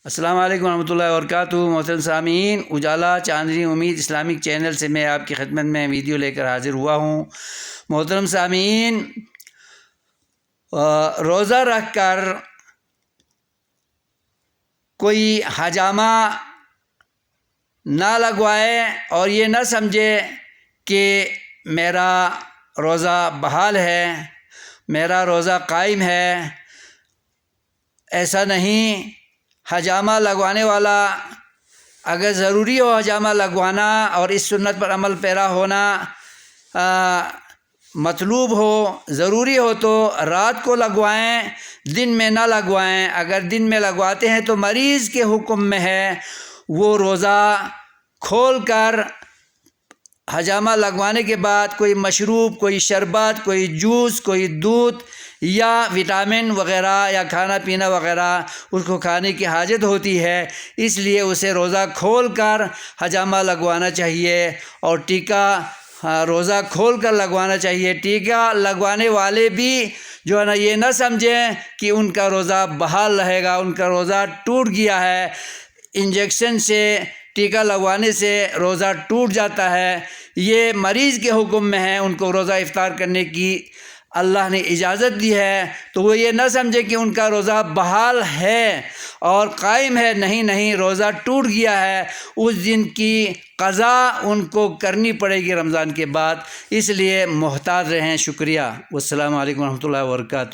السلام علیکم ورحمۃ اللہ وبرکاتہ۔ محترم سامعین، اجالا چاندنی امید اسلامک چینل سے میں آپ کی خدمت میں ویڈیو لے کر حاضر ہوا ہوں۔ محترم سامعین، روزہ رکھ کر کوئی حجامہ نہ لگوائے اور یہ نہ سمجھے کہ میرا روزہ بحال ہے، میرا روزہ قائم ہے۔ ایسا نہیں۔ حجامہ لگوانے والا اگر ضروری ہو حجامہ لگوانا اور اس سنت پر عمل پیرا ہونا مطلوب ہو، ضروری ہو تو رات کو لگوائیں، دن میں نہ لگوائیں۔ اگر دن میں لگواتے ہیں تو مریض کے حکم میں ہے وہ روزہ کھول کر حجامہ لگوانے کے بعد کوئی مشروب، کوئی شربت، کوئی جوس، کوئی دودھ یا وٹامن وغیرہ یا کھانا پینا وغیرہ اس کو کھانے کی حاجت ہوتی ہے، اس لیے اسے روزہ کھول کر حجامہ لگوانا چاہیے اور ٹیکا روزہ کھول کر لگوانا چاہیے۔ ٹیکا لگوانے والے بھی جو ہے نا یہ نہ سمجھیں کہ ان کا روزہ بحال رہے گا، ان کا روزہ ٹوٹ گیا ہے۔ انجیکشن سے، ٹیکا لگوانے سے روزہ ٹوٹ جاتا ہے۔ یہ مریض کے حکم میں ہے، ان کو روزہ افطار کرنے کی اللہ نے اجازت دی ہے، تو وہ یہ نہ سمجھے کہ ان کا روزہ بحال ہے اور قائم ہے۔ نہیں، روزہ ٹوٹ گیا ہے۔ اس دن کی قضا ان کو کرنی پڑے گی رمضان کے بعد، اس لیے محتاط رہیں۔ شکریہ۔ والسلام علیکم ورحمۃ اللہ وبرکاتہ۔